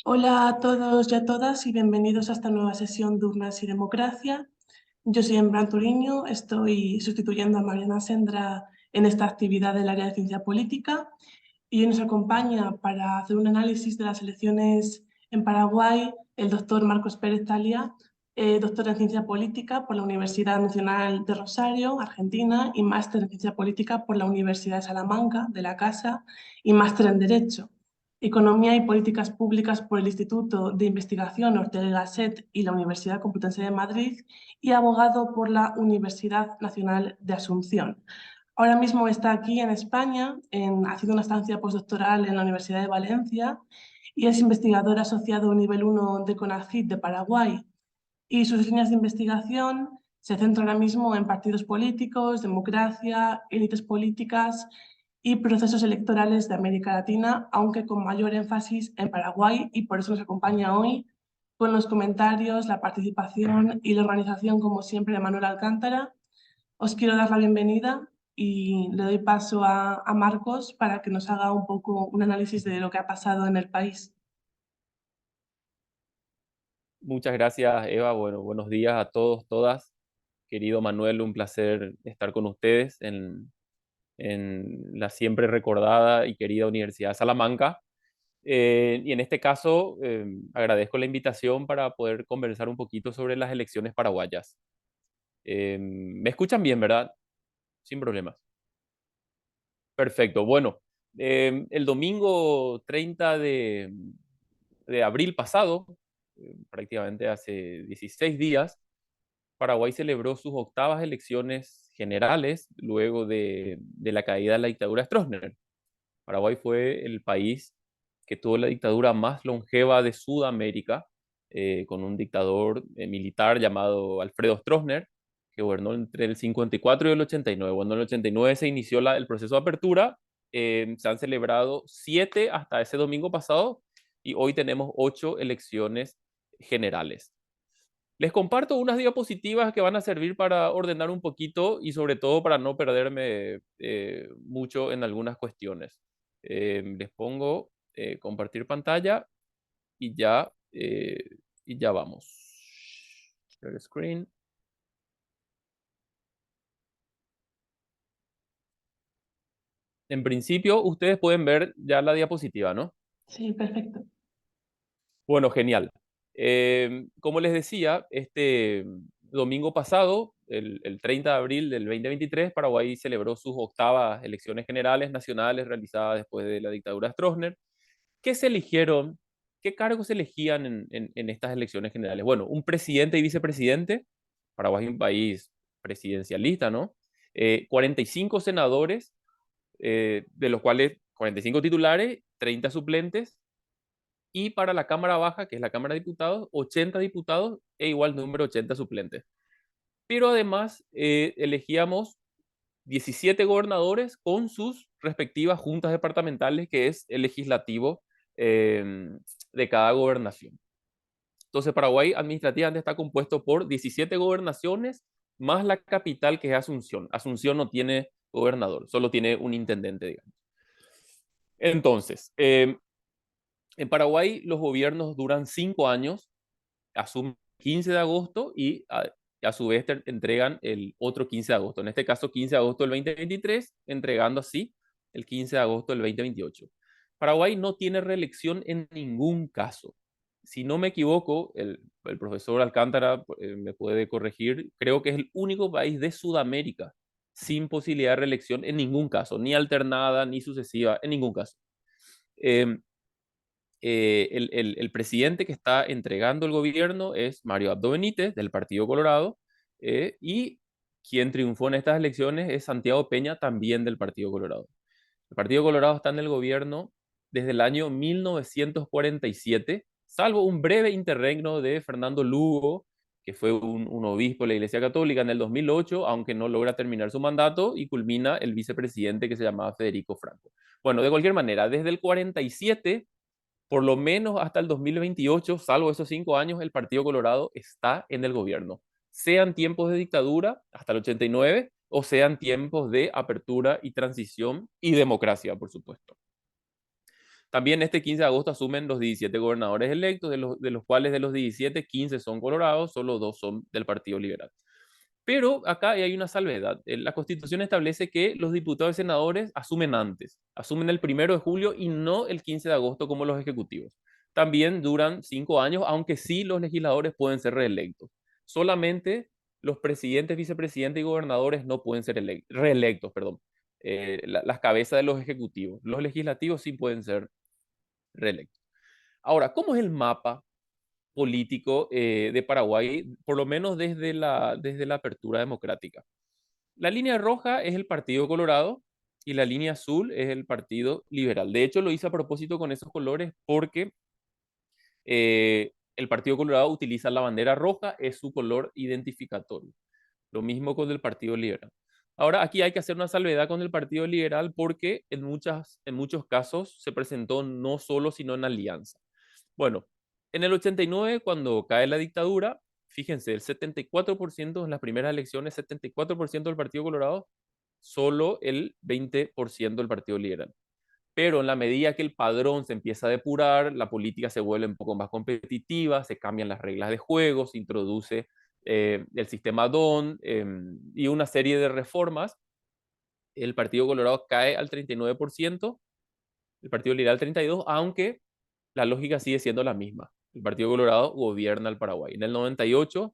Hola a todos y a todas y bienvenidos a esta nueva sesión de Urnas y Democracia. Yo soy Embran Turiño, estoy sustituyendo a Mariana Sendra en esta actividad del área de ciencia política y hoy nos acompaña para hacer un análisis de las elecciones en Paraguay el doctor Marcos Pérez Talia, doctor en ciencia política por la Universidad Nacional de Rosario, Argentina, y máster en ciencia política por la Universidad de Salamanca, de la Casa, y máster en Derecho. Economía y Políticas Públicas por el Instituto de Investigación Ortega y Gasset y la Universidad Complutense de Madrid y abogado por la Universidad Nacional de Asunción. Ahora mismo está aquí en España, haciendo una estancia postdoctoral en la Universidad de Valencia y es investigador asociado nivel 1 de CONACYT de Paraguay. Y sus líneas de investigación se centran ahora mismo en partidos políticos, democracia, élites políticas y procesos electorales de América Latina, aunque con mayor énfasis en Paraguay, y por eso nos acompaña hoy con los comentarios, la participación y la organización, como siempre, de Manuel Alcántara. Os quiero dar la bienvenida y le doy paso a Marcos para que nos haga un poco un análisis de lo que ha pasado en el país. Muchas gracias, Eva. Bueno, buenos días a todos, todas. Querido Manuel, un placer estar con ustedes en la siempre recordada y querida Universidad de Salamanca. Y en este caso, agradezco la invitación para poder conversar un poquito sobre las elecciones paraguayas. Me escuchan bien, ¿verdad? Sin problemas. Perfecto. Bueno, el domingo 30 de abril pasado, prácticamente hace 16 días, Paraguay celebró sus octavas elecciones generales luego de la caída de la dictadura Stroessner. Paraguay fue el país que tuvo la dictadura más longeva de Sudamérica, con un dictador militar llamado Alfredo Stroessner, que gobernó entre el 54 y el 89. Cuando en el 89 se inició el proceso de apertura, se han celebrado 7 hasta ese domingo pasado y hoy tenemos 8 elecciones generales. Les comparto unas diapositivas que van a servir para ordenar un poquito y sobre todo para no perderme mucho en algunas cuestiones. Les pongo compartir pantalla y ya vamos. Share screen. En principio, ustedes pueden ver ya la diapositiva, ¿no? Sí, perfecto. Bueno, genial. Como les decía, este domingo pasado, el 30 de abril del 2023, Paraguay celebró sus octavas elecciones generales nacionales realizadas después de la dictadura de Stroessner. ¿Qué se eligieron? ¿Qué cargos se elegían en estas elecciones generales? Bueno, un presidente y vicepresidente. Paraguay es un país presidencialista, ¿no? 45 senadores, de los cuales 45 titulares, 30 suplentes, y para la Cámara Baja, que es la Cámara de Diputados, 80 diputados e igual número 80 suplentes. Pero además elegíamos 17 gobernadores con sus respectivas juntas departamentales, que es el legislativo eh, de cada gobernación. Entonces, Paraguay administrativamente está compuesto por 17 gobernaciones más la capital, que es Asunción. Asunción no tiene gobernador, solo tiene un intendente, digamos. Entonces, en Paraguay los gobiernos duran 5 años, asumen el 15 de agosto y a su vez entregan el otro 15 de agosto. En este caso, 15 de agosto del 2023, entregando así el 15 de agosto del 2028. Paraguay no tiene reelección en ningún caso. Si no me equivoco, el profesor Alcántara me puede corregir, creo que es el único país de Sudamérica sin posibilidad de reelección en ningún caso, ni alternada, ni sucesiva, en ningún caso. Eh, el presidente que está entregando el gobierno es Mario Abdo Benítez, del Partido Colorado, y quien triunfó en estas elecciones es Santiago Peña, también del Partido Colorado. El Partido Colorado está en el gobierno desde el año 1947, salvo un breve interregno de Fernando Lugo, que fue un obispo de la Iglesia Católica en el 2008, aunque no logra terminar su mandato, y culmina el vicepresidente que se llamaba Federico Franco. Bueno, de cualquier manera, desde el 47 por lo menos hasta el 2028, salvo esos 5 años, el Partido Colorado está en el gobierno. Sean tiempos de dictadura, hasta el 89, o sean tiempos de apertura y transición y democracia, por supuesto. También este 15 de agosto asumen los 17 gobernadores electos, de los cuales de los 17, 15 son colorados, solo 2 son del Partido Liberal. Pero acá hay una salvedad. La Constitución establece que los diputados y senadores asumen antes, asumen el 1 de julio y no el 15 de agosto como los ejecutivos. También duran 5 años, aunque sí los legisladores pueden ser reelectos. Solamente los presidentes, vicepresidentes y gobernadores no pueden ser reelectos, perdón. Las cabezas de los ejecutivos. Los legislativos sí pueden ser reelectos. Ahora, ¿cómo es el mapa político de Paraguay, por lo menos desde la apertura democrática? La línea roja es el Partido Colorado y la línea azul es el Partido Liberal. De hecho, lo hice a propósito con esos colores porque el Partido Colorado utiliza la bandera roja, es su color identificatorio. Lo mismo con el Partido Liberal. Ahora, aquí hay que hacer una salvedad con el Partido Liberal porque en muchos casos se presentó no solo, sino en alianza. Bueno, en el 89, cuando cae la dictadura, fíjense, el 74% en las primeras elecciones, 74% del Partido Colorado, solo el 20% del Partido Liberal. Pero en la medida que el padrón se empieza a depurar, la política se vuelve un poco más competitiva, se cambian las reglas de juego, se introduce el sistema DON y una serie de reformas, el Partido Colorado cae al 39%, el Partido Liberal al 32%, aunque la lógica sigue siendo la misma. El Partido Colorado gobierna el Paraguay. En el 98,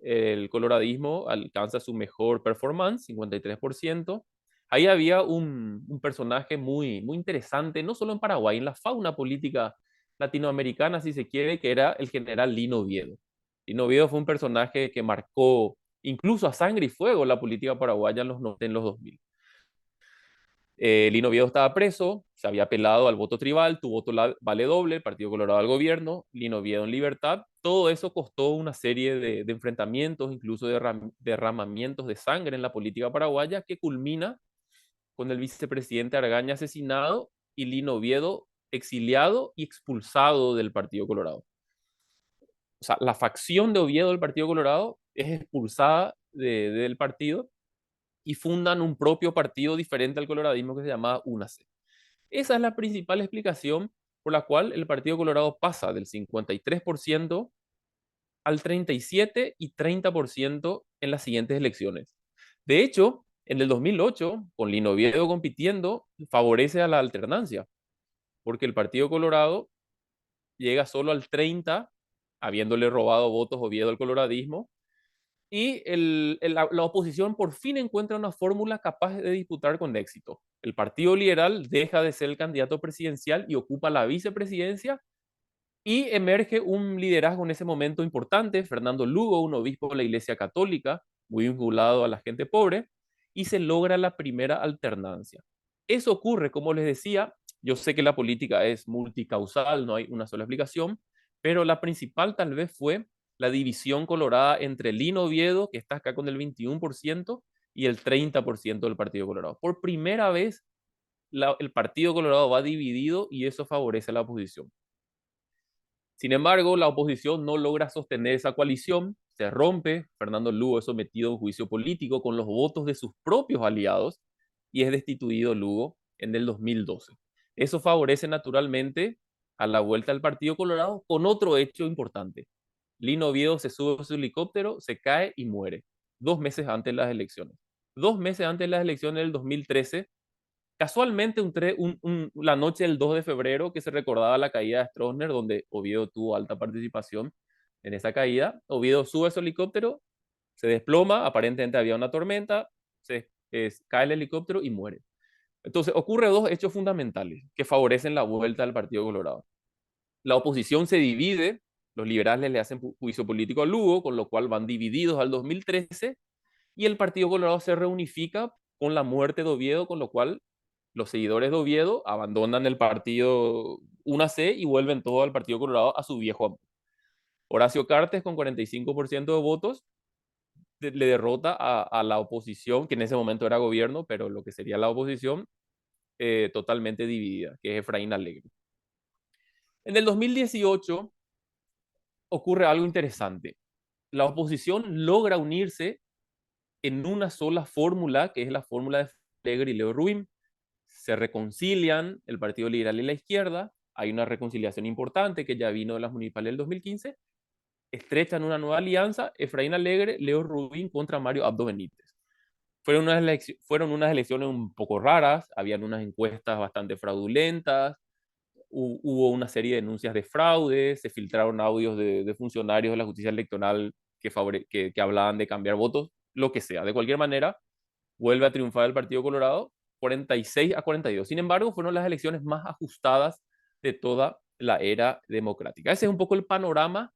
el coloradismo alcanza su mejor performance, 53%. Ahí había un personaje muy interesante, no solo en Paraguay, en la fauna política latinoamericana, si se quiere, que era el general Lino Oviedo. Lino Oviedo fue un personaje que marcó incluso a sangre y fuego la política paraguaya en los 2000. Lino Oviedo estaba preso, se había apelado al voto tribal, tu voto vale doble, el Partido Colorado al gobierno, Lino Oviedo en libertad. Todo eso costó una serie de enfrentamientos, incluso de derramamientos de sangre en la política paraguaya, que culmina con el vicepresidente Argaña asesinado y Lino Oviedo exiliado y expulsado del Partido Colorado. O sea, la facción de Oviedo del Partido Colorado es expulsada del partido y fundan un propio partido diferente al coloradismo que se llamaba UNACE. Esa es la principal explicación por la cual el Partido Colorado pasa del 53% al 37% y 30% en las siguientes elecciones. De hecho, en el 2008, con Lino Oviedo compitiendo, favorece a la alternancia, porque el Partido Colorado llega solo al 30%, habiéndole robado votos Oviedo al coloradismo, y la oposición por fin encuentra una fórmula capaz de disputar con éxito. El Partido Liberal deja de ser el candidato presidencial y ocupa la vicepresidencia y emerge un liderazgo en ese momento importante, Fernando Lugo, un obispo de la Iglesia Católica, muy vinculado a la gente pobre, y se logra la primera alternancia. Eso ocurre, como les decía, yo sé que la política es multicausal, no hay una sola explicación, pero la principal tal vez fue la división colorada entre Lino Oviedo, que está acá con el 21%, y el 30% del Partido Colorado. Por primera vez, el Partido Colorado va dividido y eso favorece a la oposición. Sin embargo, la oposición no logra sostener esa coalición, se rompe, Fernando Lugo es sometido a un juicio político con los votos de sus propios aliados y es destituido Lugo en el 2012. Eso favorece naturalmente a la vuelta del Partido Colorado con otro hecho importante. Lino Oviedo se sube a su helicóptero, se cae y muere 2 meses antes de las elecciones. 2 meses antes de las elecciones del 2013, casualmente la noche del 2 de febrero que se recordaba la caída de Stroessner, donde Oviedo tuvo alta participación en esa caída. Oviedo sube a su helicóptero, se desploma, aparentemente había una tormenta, cae el helicóptero y muere. Entonces ocurre dos hechos fundamentales que favorecen la vuelta del Partido Colorado. La oposición se divide, los liberales le hacen juicio político a Lugo, con lo cual van divididos al 2013, y el Partido Colorado se reunifica con la muerte de Oviedo, con lo cual los seguidores de Oviedo abandonan el partido UNACE y vuelven todo al Partido Colorado a su viejo amor. Horacio Cartes, con 45% de votos, le derrota a la oposición, que en ese momento era gobierno, pero lo que sería la oposición, totalmente dividida, que es Efraín Alegre. En el 2018 ocurre algo interesante. La oposición logra unirse en una sola fórmula, que es la fórmula de Alegre y Leo Ruim. Se reconcilian el Partido Liberal y la izquierda, hay una reconciliación importante que ya vino de las municipales del 2015, estrechan una nueva alianza, Efraín Alegre, Leo Rubín contra Mario Abdo Benítez. Fueron unas elecciones un poco raras, habían unas encuestas bastante fraudulentas, hubo una serie de denuncias de fraude, se filtraron audios de funcionarios de la justicia electoral que hablaban de cambiar votos, lo que sea. De cualquier manera, vuelve a triunfar el Partido Colorado 46-42. Sin embargo, fueron las elecciones más ajustadas de toda la era democrática. Ese es un poco el panorama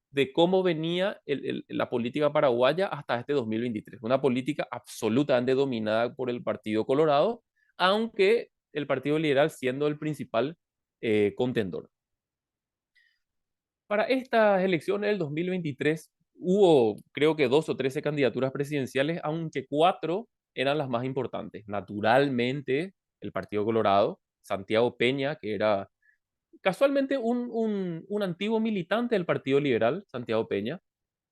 de cómo venía la política paraguaya hasta este 2023. Una política absolutamente dominada por el Partido Colorado, aunque el Partido Liberal siendo el principal contendor. Para estas elecciones del 2023 hubo, creo que 2 o 13 candidaturas presidenciales, aunque 4 eran las más importantes. Naturalmente, el Partido Colorado, Santiago Peña, que era casualmente un antiguo militante del Partido Liberal, Santiago Peña,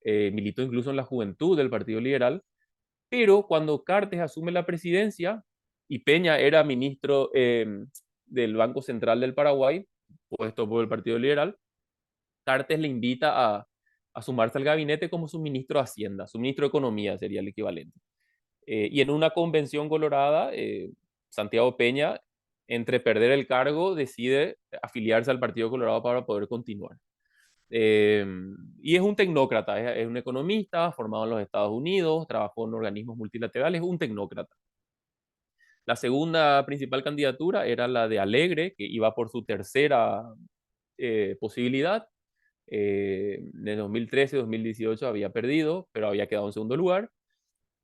militó incluso en la juventud del Partido Liberal, pero cuando Cartes asume la presidencia y Peña era ministro del Banco Central del Paraguay, puesto por el Partido Liberal, Cartes le invita a sumarse al gabinete como su ministro de Hacienda, su ministro de Economía sería el equivalente. Y en una convención colorada, Santiago Peña, entre perder el cargo, decide afiliarse al Partido Colorado para poder continuar. Eh, y es un tecnócrata, es un economista formado en los Estados Unidos, trabajó en organismos multilaterales, un tecnócrata. La segunda principal candidatura era la de Alegre, que iba por su tercera posibilidad. En 2013-2018 había perdido, pero había quedado en segundo lugar.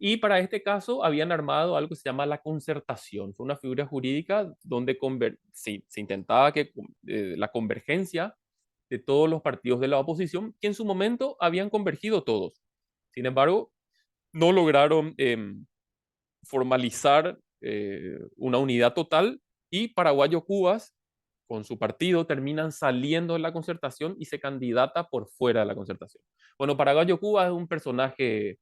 Y para este caso habían armado algo que se llama la concertación. Fue una figura jurídica donde se intentaba que la convergencia de todos los partidos de la oposición, que en su momento habían convergido todos. Sin embargo, no lograron formalizar una unidad total y Paraguayo Cubas, con su partido, terminan saliendo de la concertación y se candidata por fuera de la concertación. Bueno, Paraguayo Cubas es un personaje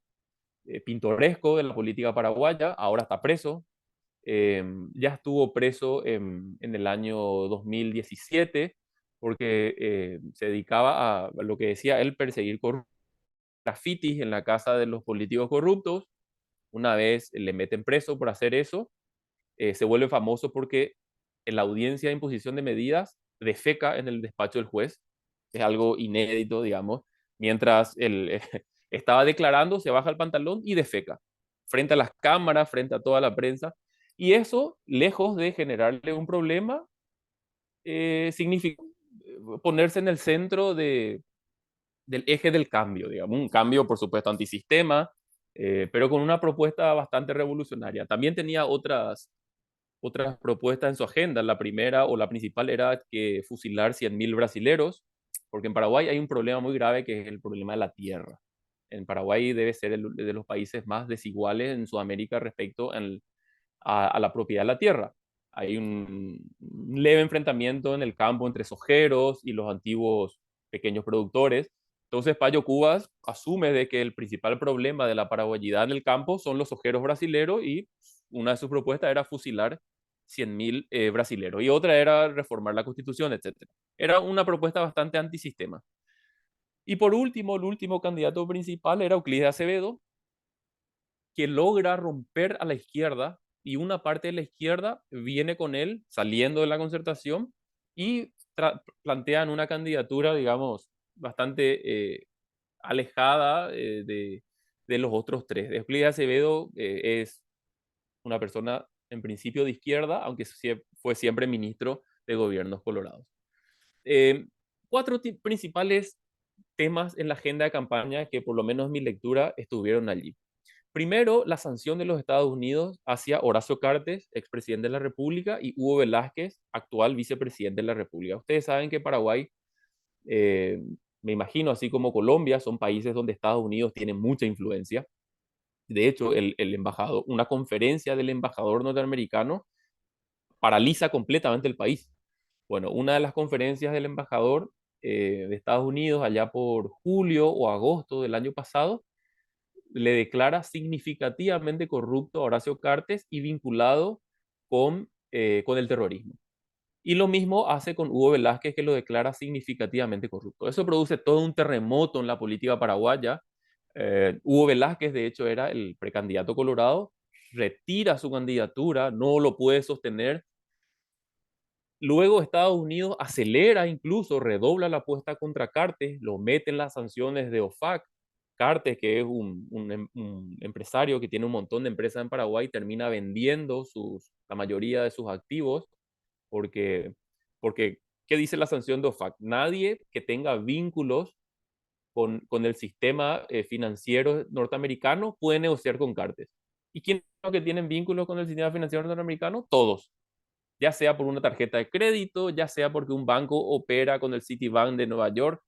pintoresco de la política paraguaya, ahora está preso, ya estuvo preso en el año 2017 porque se dedicaba a lo que decía él, perseguir grafitis en la casa de los políticos corruptos. Una vez le meten preso por hacer eso, se vuelve famoso porque en la audiencia de imposición de medidas defeca en el despacho del juez. Es algo inédito, digamos. Mientras él estaba declarando, se baja el pantalón y defeca. Frente a las cámaras, frente a toda la prensa. Y eso, lejos de generarle un problema, significa ponerse en el centro del eje del cambio, digamos. Un cambio, por supuesto, antisistema, pero con una propuesta bastante revolucionaria. También tenía otras propuestas en su agenda. La primera o la principal era que fusilar 100.000 brasileros, porque en Paraguay hay un problema muy grave que es el problema de la tierra. En Paraguay debe ser de los países más desiguales en Sudamérica respecto a la propiedad de la tierra. Hay un leve enfrentamiento en el campo entre sojeros y los antiguos pequeños productores. Entonces, Payo Cubas asume de que el principal problema de la paraguayidad en el campo son los sojeros brasileros y una de sus propuestas era fusilar 100.000 brasileros y otra era reformar la constitución, etcétera. Era una propuesta bastante antisistema. Y por último, el último candidato principal era Euclides Acevedo, que logra romper a la izquierda y una parte de la izquierda viene con él saliendo de la concertación y plantean una candidatura, digamos, bastante alejada de los otros tres. Euclides Acevedo es una persona en principio de izquierda, aunque fue siempre ministro de gobiernos colorados. Eh, cuatro principales temas en la agenda de campaña que por lo menos en mi lectura estuvieron allí. Primero, la sanción de los Estados Unidos hacia Horacio Cartes, expresidente de la República, y Hugo Velázquez, actual vicepresidente de la República. Ustedes saben que Paraguay, eh, me imagino, así como Colombia, son países donde Estados Unidos tiene mucha influencia. De hecho, el embajador, una conferencia del embajador norteamericano paraliza completamente el país. Bueno, una de las conferencias del embajador de Estados Unidos allá por julio o agosto del año pasado le declara significativamente corrupto a Horacio Cartes y vinculado con el terrorismo. Y lo mismo hace con Hugo Velázquez, que lo declara significativamente corrupto. Eso produce todo un terremoto en la política paraguaya. Hugo Velázquez, de hecho, era el precandidato colorado, retira su candidatura, no lo puede sostener. Luego Estados Unidos acelera, incluso redobla la apuesta contra Cartes, lo mete en las sanciones de OFAC. Cartes, que es un empresario que tiene un montón de empresas en Paraguay, termina vendiendo la mayoría de sus activos porque, porque ¿qué dice la sanción de OFAC? Nadie que tenga vínculos con el sistema financiero norteamericano puede negociar con Cartes. ¿Y quiénes son los que tienen vínculos con el sistema financiero norteamericano? Todos, ya sea por una tarjeta de crédito, ya sea porque un banco opera con el Citibank de Nueva York.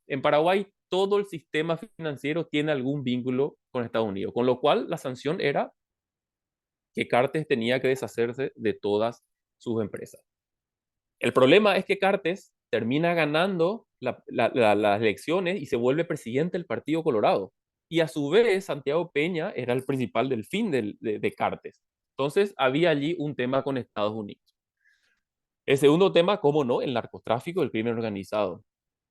En Paraguay, todo el sistema financiero tiene algún vínculo con Estados Unidos, con lo cual la sanción era que Cartes tenía que deshacerse de todas sus empresas. El problema es que Cartes termina ganando las elecciones y se vuelve presidente del Partido Colorado. Y a su vez, Santiago Peña era el principal del fin de Cartes. Entonces, había allí un tema con Estados Unidos. El segundo tema, cómo no, el narcotráfico, el crimen organizado.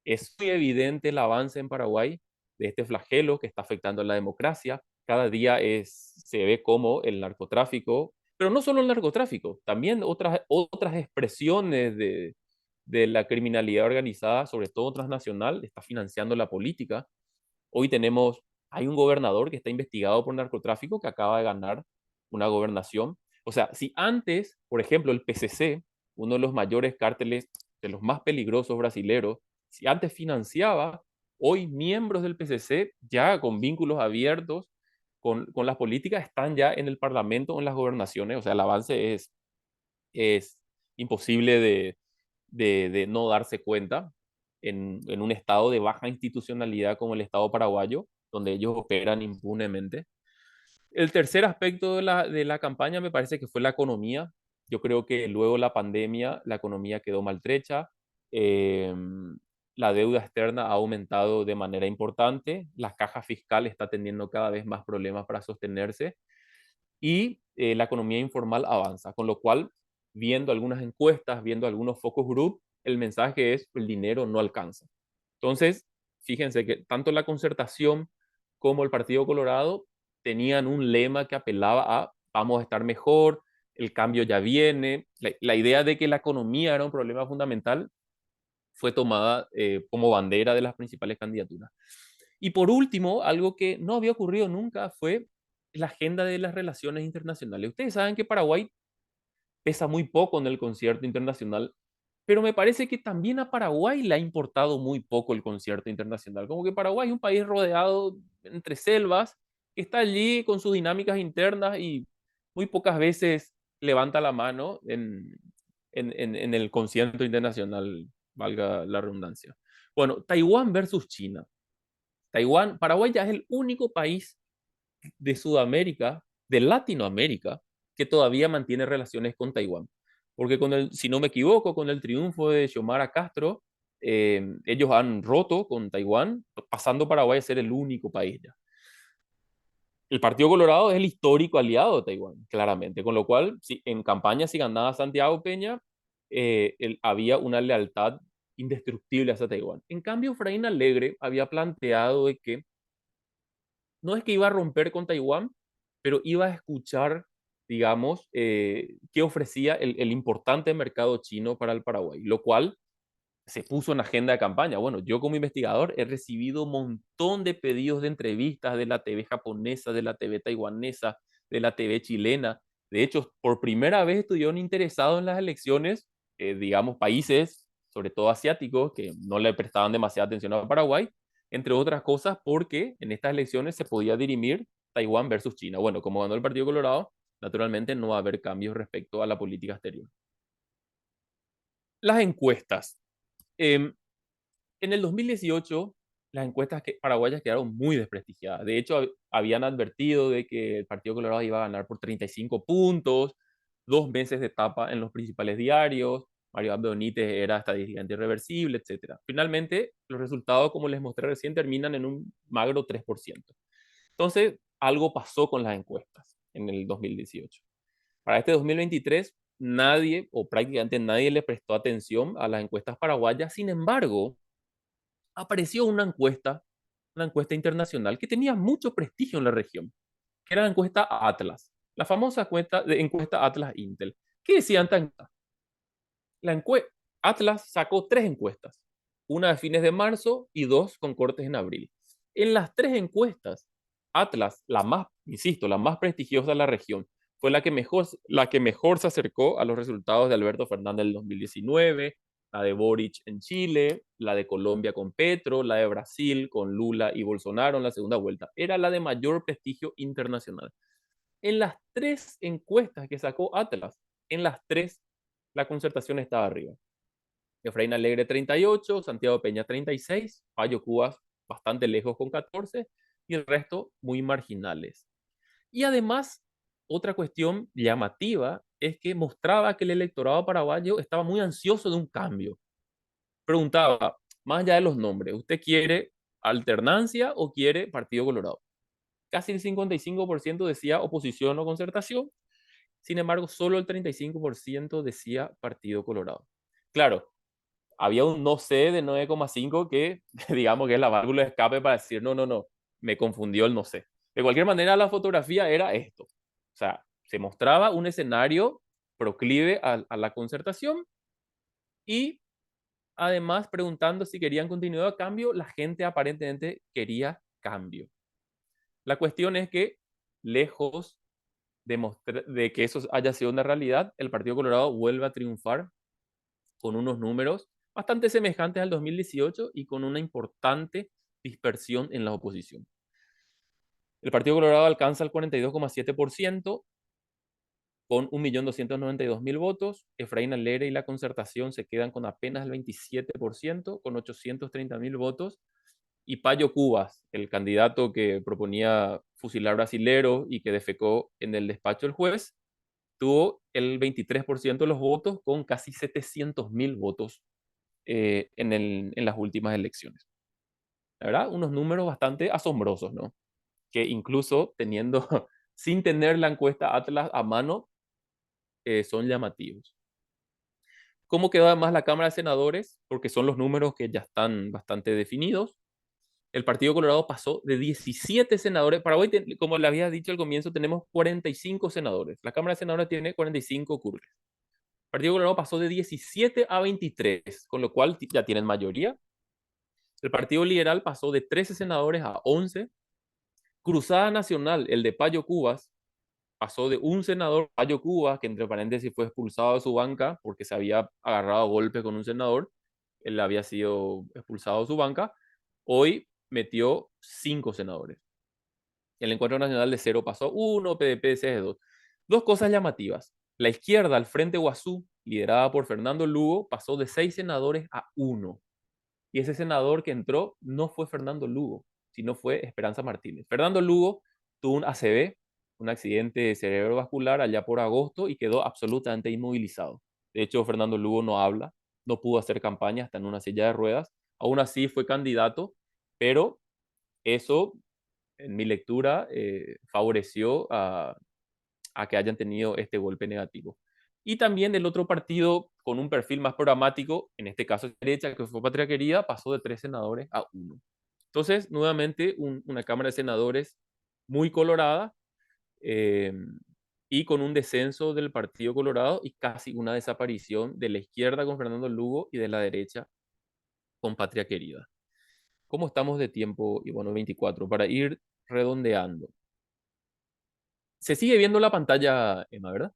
Es muy evidente el avance en Paraguay de este flagelo que está afectando a la democracia. Cada día se ve como el narcotráfico, pero no solo el narcotráfico, también otras expresiones de la criminalidad organizada, sobre todo transnacional, está financiando la política. Hoy hay un gobernador que está investigado por narcotráfico que acaba de ganar una gobernación. O sea, si antes, por ejemplo, el PCC, uno de los mayores cárteles, de los más peligrosos brasileros, si antes financiaba, hoy miembros del PCC, ya con vínculos abiertos con las políticas, están ya en el Parlamento, en las gobernaciones. O sea, el avance es imposible de no darse cuenta en un estado de baja institucionalidad como el Estado paraguayo, donde ellos operan impunemente. El tercer aspecto de la campaña me parece que fue la economía. Yo creo que luego la pandemia, la economía quedó maltrecha, eh, la deuda externa ha aumentado de manera importante, la caja fiscal está teniendo cada vez más problemas para sostenerse y la economía informal avanza, con lo cual, viendo algunas encuestas, viendo algunos focus group, el mensaje es el dinero no alcanza. Entonces, fíjense que tanto la concertación como el Partido Colorado tenían un lema que apelaba a vamos a estar mejor, el cambio ya viene. La idea de que la economía era un problema fundamental fue tomada como bandera de las principales candidaturas. Y por último, algo que no había ocurrido nunca fue la agenda de las relaciones internacionales. Ustedes saben que Paraguay pesa muy poco en el concierto internacional, pero me parece que también a Paraguay le ha importado muy poco el concierto internacional. Como que Paraguay es un país rodeado entre selvas, que está allí con sus dinámicas internas y muy pocas veces levanta la mano en el concierto internacional, valga la redundancia. Bueno, Taiwán versus China. Paraguay ya es el único país de Sudamérica, de Latinoamérica, que todavía mantiene relaciones con Taiwán. Porque si no me equivoco, con el triunfo de Xiomara Castro, ellos han roto con Taiwán, pasando Paraguay a ser el único país ya. El Partido Colorado es el histórico aliado de Taiwán, claramente, con lo cual, en campaña, si ganaba Santiago Peña, había una lealtad indestructible hacia Taiwán. En cambio, Efraín Alegre había planteado de que no es que iba a romper con Taiwán, pero iba a escuchar, digamos, qué ofrecía el importante mercado chino para el Paraguay, lo cual se puso en agenda de campaña. Bueno, yo como investigador he recibido un montón de pedidos de entrevistas de la TV japonesa, de la TV taiwanesa, de la TV chilena. De hecho, por primera vez estuvieron interesados en las elecciones, digamos, países, sobre todo asiáticos, que no le prestaban demasiada atención a Paraguay, entre otras cosas porque en estas elecciones se podía dirimir Taiwán versus China. Bueno, como ganó el Partido Colorado, naturalmente no va a haber cambios respecto a la política exterior. Las encuestas. Eh, en el 2018, las encuestas paraguayas quedaron muy desprestigiadas. De hecho, habían advertido de que el Partido Colorado iba a ganar por 35 puntos, 2 meses de etapa en los principales diarios, Mario Abdo Benítez era estadísticamente irreversible, etc. Finalmente, los resultados, como les mostré recién, terminan en un magro 3%. Entonces, algo pasó con las encuestas en el 2018. Para este 2023 nadie o prácticamente nadie le prestó atención a las encuestas paraguayas. Sin embargo, apareció una encuesta internacional que tenía mucho prestigio en la región, que era la encuesta Atlas, la famosa encuesta Atlas Intel. ¿Qué decían tan? La Atlas sacó tres encuestas, una a fines de marzo y dos con cortes en abril. En las tres encuestas, Atlas, la más, insisto, la más prestigiosa de la región, fue la que mejor se acercó a los resultados de Alberto Fernández del 2019, la de Boric en Chile, la de Colombia con Petro, la de Brasil con Lula y Bolsonaro en la segunda vuelta. Era la de mayor prestigio internacional. En las tres encuestas que sacó Atlas, en las tres, la Concertación estaba arriba. Efraín Alegre 38, Santiago Peña 36, Payo Cubas bastante lejos con 14 y el resto muy marginales. Y además, otra cuestión llamativa es que mostraba que el electorado paraguayo estaba muy ansioso de un cambio. Preguntaba, más allá de los nombres, ¿usted quiere alternancia o quiere Partido Colorado? Casi el 55% decía oposición o concertación. Sin embargo, solo el 35% decía Partido Colorado. Claro, había un no sé de 9,5 que digamos que es la válvula de escape para decir, no, no, no, me confundió el no sé. De cualquier manera, la fotografía era esto. O sea, se mostraba un escenario proclive a la concertación y además preguntando si querían continuidad a cambio, la gente aparentemente quería cambio. La cuestión es que, lejos de que eso haya sido una realidad, el Partido Colorado vuelve a triunfar con unos números bastante semejantes al 2018 y con una importante dispersión en la oposición. El Partido Colorado alcanza el 42,7% con 1.292.000 votos. Efraín Alegre y la Concertación se quedan con apenas el 27% con 830.000 votos. Y Payo Cubas, el candidato que proponía fusilar brasileros y que defecó en el despacho del juez, tuvo el 23% de los votos con casi 700.000 votos en las últimas elecciones. La verdad, unos números bastante asombrosos, ¿no? Que incluso teniendo, sin tener la encuesta Atlas a mano, son llamativos. ¿Cómo quedó además la Cámara de Senadores? Porque son los números que ya están bastante definidos. El Partido Colorado pasó de 17 senadores. Paraguay, como le había dicho al comienzo, tenemos 45 senadores. La Cámara de Senadores tiene 45 curules. El Partido Colorado pasó de 17 a 23, con lo cual ya tienen mayoría. El Partido Liberal pasó de 13 senadores a 11. Cruzada Nacional, el de Payo Cubas, pasó de un senador, Payo Cubas, que entre paréntesis fue expulsado de su banca porque se había agarrado a golpe con un senador. Él había sido expulsado de su banca. Hoy metió 5 senadores. El Encuentro Nacional de Cero pasó 1, PDP de 2. Dos cosas llamativas. La izquierda, al Frente Guazú, liderada por Fernando Lugo, pasó de 6 senadores a 1. Y ese senador que entró no fue Fernando Lugo, sino fue Esperanza Martínez. Fernando Lugo tuvo un ACV, un accidente cerebrovascular allá por agosto y quedó absolutamente inmovilizado. De hecho, Fernando Lugo no habla, no pudo hacer campaña, está en una silla de ruedas. Aún así fue candidato, pero eso, en mi lectura, favoreció a que hayan tenido este golpe negativo. Y también el otro partido con un perfil más programático, en este caso derecha, que fue Patria Querida, pasó de 3 senadores a 1. Entonces, nuevamente, una Cámara de Senadores muy colorada eh, y con un descenso del Partido Colorado y casi una desaparición de la izquierda con Fernando Lugo y de la derecha con Patria Querida. ¿Cómo estamos de tiempo? Y bueno, 24, para ir redondeando. Se sigue viendo la pantalla, Emma, ¿verdad?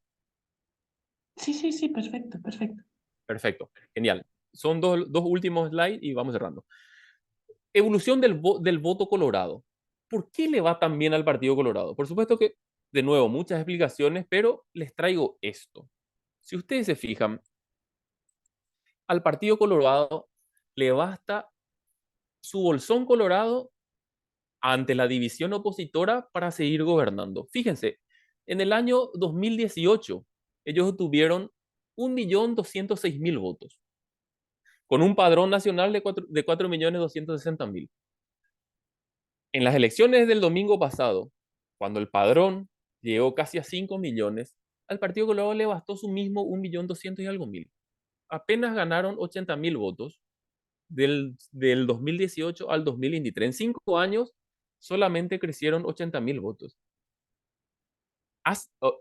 Sí, sí, sí, perfecto, perfecto. Perfecto, genial. Son dos últimos slides y vamos cerrando. Evolución del voto colorado. ¿Por qué le va tan bien al Partido Colorado? Por supuesto que, de nuevo, muchas explicaciones, pero les traigo esto. Si ustedes se fijan, al Partido Colorado le basta su bolsón colorado ante la división opositora para seguir gobernando. Fíjense, en el año 2018 ellos obtuvieron 1.206.000 votos, con un padrón nacional de 4.260.000. En las elecciones del domingo pasado, cuando el padrón llegó casi a 5 millones, al Partido Colorado le bastó su mismo 1.200.000 y algo mil. Apenas ganaron 80.000 votos del 2018 al 2023. En 5 años solamente crecieron 80.000 votos. ¿Has- o-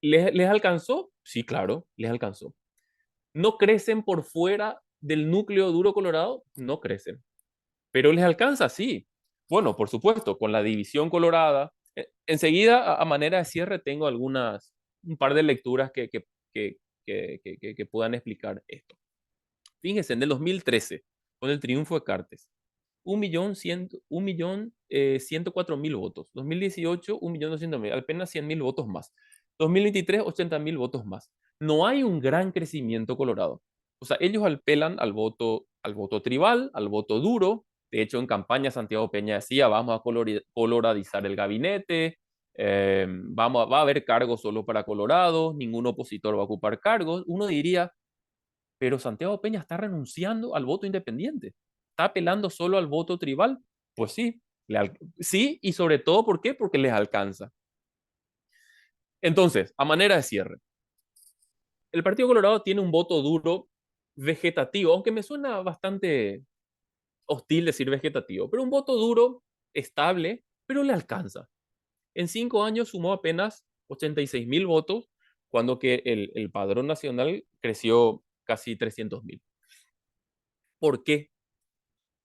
¿Les alcanzó? Sí, claro, les alcanzó. ¿No crecen por fuera del núcleo duro colorado? No crecen. Pero les alcanza, sí. Bueno, por supuesto, con la división colorada. Enseguida, a manera de cierre, tengo un par de lecturas que, que puedan explicar esto. Fíjense, en el 2013, con el triunfo de Cartes, 1.104.000 votos. 2018, 1.200.000, apenas 100.000 votos más. 2023, 80.000 votos más. No hay un gran crecimiento colorado. O sea, ellos apelan al voto tribal, al voto duro. De hecho, en campaña Santiago Peña decía, vamos a coloradizar el gabinete, va a haber cargos solo para colorados, ningún opositor va a ocupar cargos. Uno diría, pero Santiago Peña está renunciando al voto independiente, está apelando solo al voto tribal. Pues sí, sí, y sobre todo, ¿por qué? Porque les alcanza. Entonces, a manera de cierre, el Partido Colorado tiene un voto duro vegetativo, aunque me suena bastante hostil decir vegetativo, pero un voto duro, estable, pero le alcanza. En 5 años sumó apenas 86.000 votos, cuando que el padrón nacional creció casi 300.000. ¿Por qué?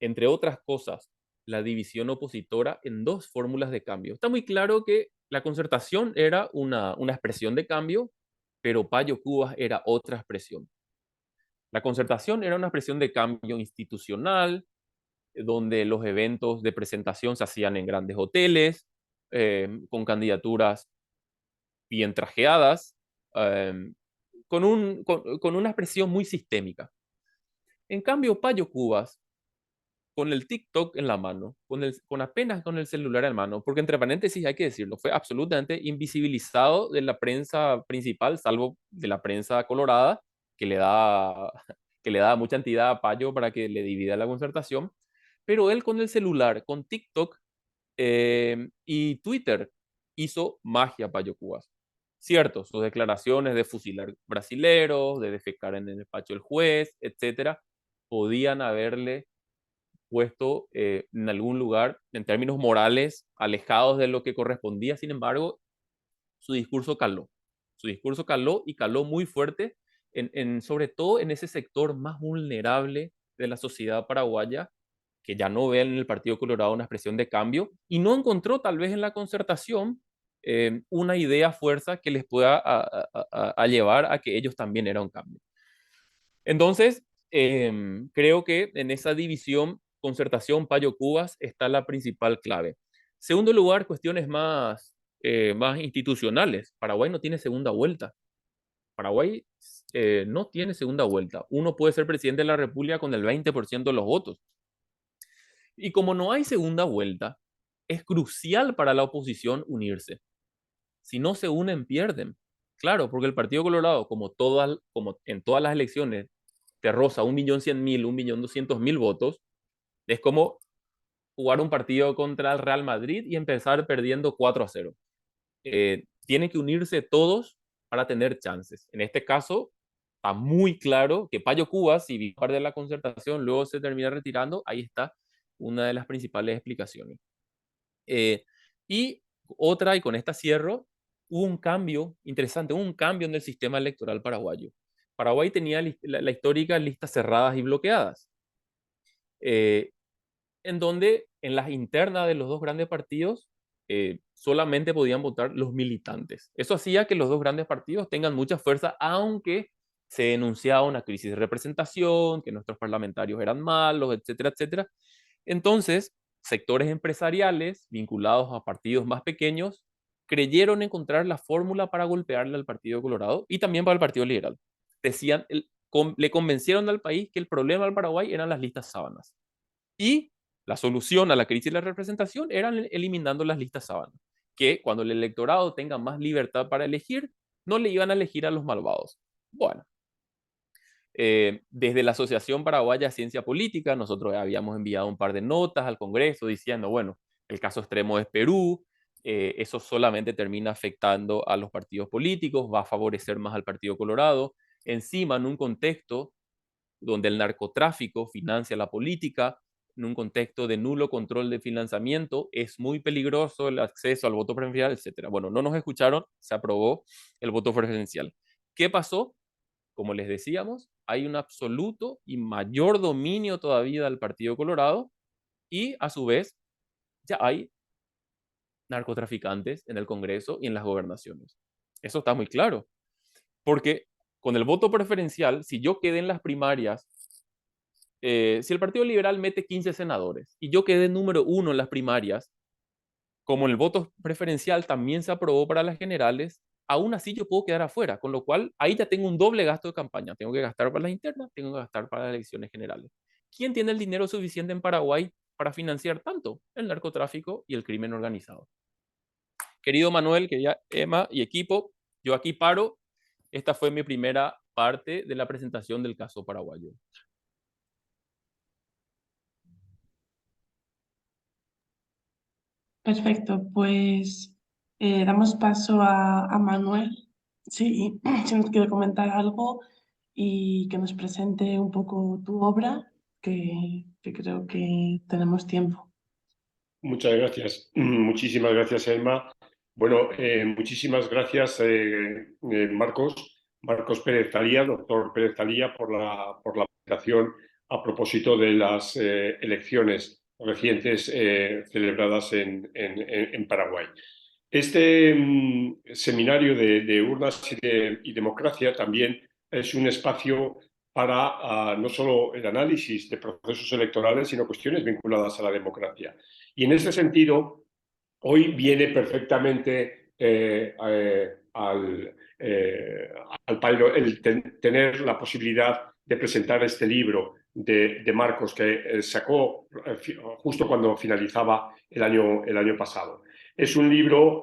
Entre otras cosas, la división opositora en dos fórmulas de cambio. Está muy claro que la concertación era una expresión de cambio, pero Payo Cubas era otra expresión. La concertación era una expresión de cambio institucional, donde los eventos de presentación se hacían en grandes hoteles, con candidaturas bien trajeadas, eh, con una expresión muy sistémica. En cambio, Payo Cubas con el TikTok en la mano, apenas con el celular en mano, porque entre paréntesis hay que decirlo, fue absolutamente invisibilizado de la prensa principal, salvo de la prensa colorada, que le da, que le da mucha entidad a Payo para que le divida la concertación, pero él con el celular, con TikTok y Twitter, hizo magia Payo Cubas. Cierto, sus declaraciones de fusilar brasileros, de defecar en el despacho del juez, etcétera, podían haberle puesto en algún lugar en términos morales alejados de lo que correspondía. Sin embargo, su discurso caló. Su discurso caló y caló muy fuerte, sobre todo en ese sector más vulnerable de la sociedad paraguaya, que ya no ve en el Partido Colorado una expresión de cambio y no encontró tal vez en la concertación una idea fuerza que les pueda a llevar a que ellos también eran un cambio. Entonces, creo que en esa división, concertación, Payo Cubas, está la principal clave. Segundo lugar, cuestiones más institucionales. Paraguay no tiene segunda vuelta. Paraguay no tiene segunda vuelta. Uno puede ser presidente de la República con el 20% de los votos. Y como no hay segunda vuelta, es crucial para la oposición unirse. Si no se unen, pierden. Claro, porque el Partido Colorado, como en todas las elecciones, te roza 1.100.000, 1.200.000 votos, es como jugar un partido contra el Real Madrid y empezar perdiendo 4-0. Tienen que unirse todos para tener chances. En este caso, está muy claro que Payo Cubas, si parte de la concertación, luego se termina retirando, ahí está una de las principales explicaciones. Y otra, y con esta cierro, hubo un cambio interesante, hubo un cambio en el sistema electoral paraguayo. Paraguay tenía la histórica listas cerradas y bloqueadas, eh, en donde en las internas de los dos grandes partidos solamente podían votar los militantes. Eso hacía que los dos grandes partidos tengan mucha fuerza, aunque se denunciaba una crisis de representación, que nuestros parlamentarios eran malos, etcétera, etcétera. Entonces, sectores empresariales vinculados a partidos más pequeños creyeron encontrar la fórmula para golpearle al Partido Colorado y también para el Partido Liberal. Decían, le convencieron al país que el problema del Paraguay eran las listas sábanas. Y la solución a la crisis de la representación era eliminando las listas sábanas, que cuando el electorado tenga más libertad para elegir, no le iban a elegir a los malvados. Bueno, desde la Asociación Paraguaya de Ciencia Política, nosotros habíamos enviado un par de notas al Congreso diciendo, bueno, el caso extremo es Perú, eso solamente termina afectando a los partidos políticos, va a favorecer más al Partido Colorado. Encima, en un contexto donde el narcotráfico financia la política, en un contexto de nulo control de financiamiento, es muy peligroso el acceso al voto preferencial, etcétera. Bueno, no nos escucharon, se aprobó el voto preferencial. ¿Qué pasó? Como les decíamos, hay un absoluto y mayor dominio todavía del Partido Colorado y a su vez ya hay narcotraficantes en el Congreso y en las gobernaciones. Eso está muy claro, porque con el voto preferencial, si yo quedé en las primarias, si el Partido Liberal mete 15 senadores y yo quedé número uno en las primarias, como el voto preferencial también se aprobó para las generales, aún así yo puedo quedar afuera, con lo cual ahí ya tengo un doble gasto de campaña. Tengo que gastar para las internas, tengo que gastar para las elecciones generales. ¿Quién tiene el dinero suficiente en Paraguay para financiar tanto? El narcotráfico y el crimen organizado. Querido Manuel, querida Emma y equipo, yo aquí paro. Esta fue mi primera parte de la presentación del caso paraguayo. Perfecto, pues damos paso a Manuel, sí, si nos quiere comentar algo y que nos presente un poco tu obra, que creo que tenemos tiempo. Muchas gracias. Muchísimas gracias, Elma. Bueno, muchísimas gracias, Marcos Pérez Talía, doctor Pérez Talía, por la presentación a propósito de las elecciones recientes celebradas en Paraguay. Este seminario de urnas y democracia también es un espacio para no solo el análisis de procesos electorales, sino cuestiones vinculadas a la democracia. Y en ese sentido, hoy viene perfectamente al pairo el tener la posibilidad de presentar este libro de Marcos que sacó justo cuando finalizaba el año pasado. Es un libro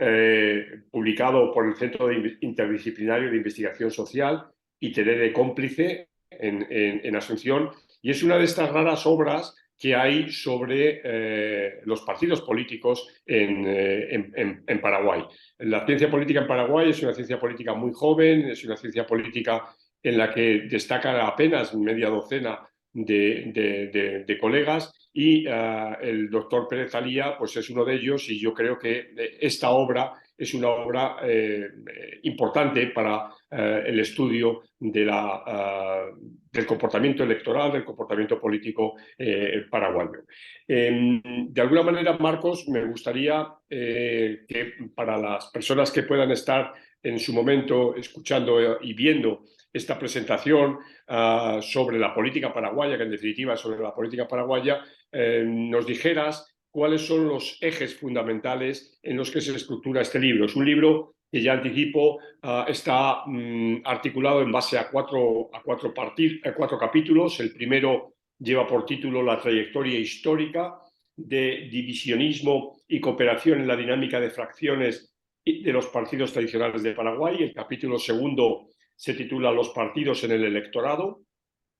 publicado por el Centro Interdisciplinario de Investigación Social, ITD de Cómplice, en Asunción, y es una de estas raras obras que hay sobre los partidos políticos en Paraguay. La ciencia política en Paraguay es una ciencia política muy joven, es una ciencia política en la que destaca apenas media docena de colegas y el doctor Pérez Alía pues es uno de ellos y yo creo que esta obra es una obra importante para el estudio del comportamiento electoral, del comportamiento político paraguayo. De alguna manera, Marcos, me gustaría que para las personas que puedan estar en su momento escuchando y viendo esta presentación sobre la política paraguaya, que en definitiva es sobre la política paraguaya, nos dijeras cuáles son los ejes fundamentales en los que se estructura este libro. Es un libro que ya anticipo está articulado en base a cuatro capítulos. El primero lleva por título La trayectoria histórica de divisionismo y cooperación en la dinámica de fracciones de los partidos tradicionales de Paraguay. El capítulo segundo se titula Los partidos en el electorado.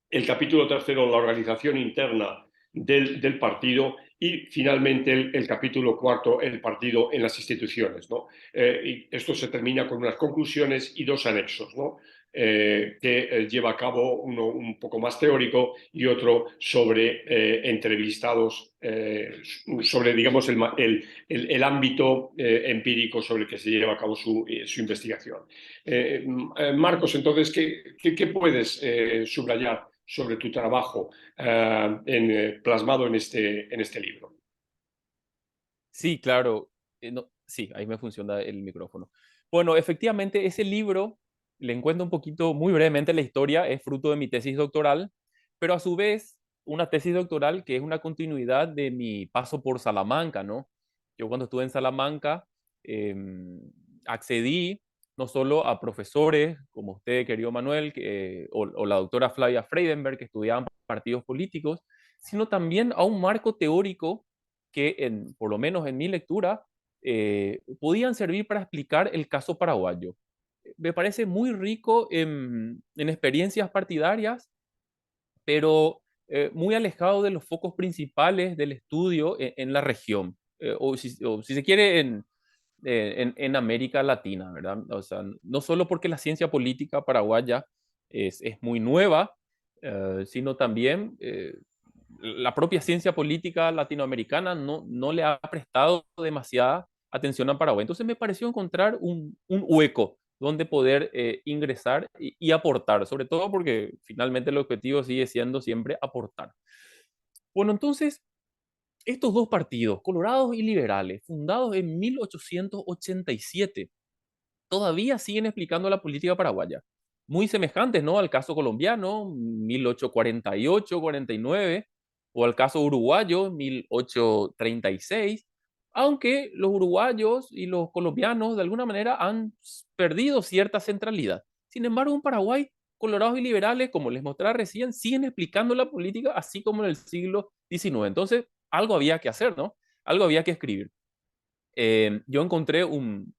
El capítulo tercero, la organización interna del partido, y finalmente el capítulo cuarto, el partido en las instituciones, ¿no? Y esto se termina con unas conclusiones y dos anexos, ¿no? Que lleva a cabo uno un poco más teórico y otro sobre entrevistados, sobre, digamos, el ámbito empírico sobre el que se lleva a cabo su investigación. Marcos, entonces, ¿qué puedes subrayar sobre tu trabajo plasmado en este libro? Sí, claro. No, sí, ahí me funciona el micrófono. Bueno, efectivamente, ese libro, le encuentro un poquito, muy brevemente la historia, es fruto de mi tesis doctoral, pero a su vez, una tesis doctoral que es una continuidad de mi paso por Salamanca, ¿no? Yo cuando estuve en Salamanca, eh, accedí no solo a profesores como usted, querido Manuel, o la doctora Flavia Freidenberg, que estudiaban partidos políticos, sino también a un marco teórico que, por lo menos en mi lectura, podían servir para explicar el caso paraguayo. Me parece muy rico en experiencias partidarias, pero muy alejado de los focos principales del estudio en la región. O si se quiere, en América Latina, ¿verdad? O sea, no solo porque la ciencia política paraguaya es muy nueva, sino también la propia ciencia política latinoamericana no le ha prestado demasiada atención a Paraguay. Entonces me pareció encontrar un hueco donde poder ingresar y aportar, sobre todo porque finalmente el objetivo sigue siendo siempre aportar. Bueno, entonces, estos dos partidos, colorados y liberales, fundados en 1887, todavía siguen explicando la política paraguaya. Muy semejantes, ¿no? Al caso colombiano, 1848-49, o al caso uruguayo, 1836, aunque los uruguayos y los colombianos de alguna manera han perdido cierta centralidad. Sin embargo, en Paraguay, colorados y liberales, como les mostraba recién, siguen explicando la política así como en el siglo XIX. Entonces, algo había que hacer, ¿no? Algo había que escribir. Yo encontré un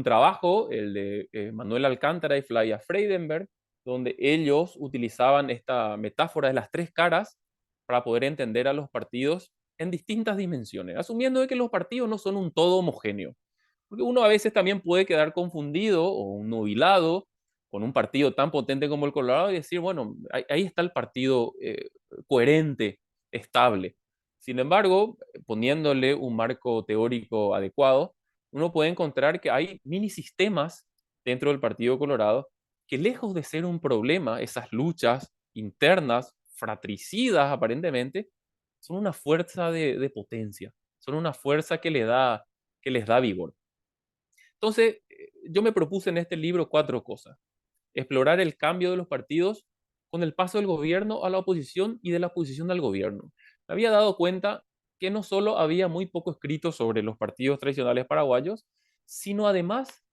trabajo, el de Manuel Alcántara y Flavia Freidenberg, donde ellos utilizaban esta metáfora de las tres caras para poder entender a los partidos en distintas dimensiones, asumiendo de que los partidos no son un todo homogéneo, porque uno a veces también puede quedar confundido o nubilado con un partido tan potente como el Colorado y decir, bueno, ahí está el partido coherente, estable. Sin embargo, poniéndole un marco teórico adecuado, uno puede encontrar que hay mini sistemas dentro del Partido Colorado que lejos de ser un problema, esas luchas internas, fratricidas aparentemente, son una fuerza de potencia, son una fuerza que les da vigor. Entonces, yo me propuse en este libro cuatro cosas. Explorar el cambio de los partidos con el paso del gobierno a la oposición y de la oposición al gobierno. Me había dado cuenta que no solo había muy poco escrito sobre los partidos tradicionales paraguayos, sino además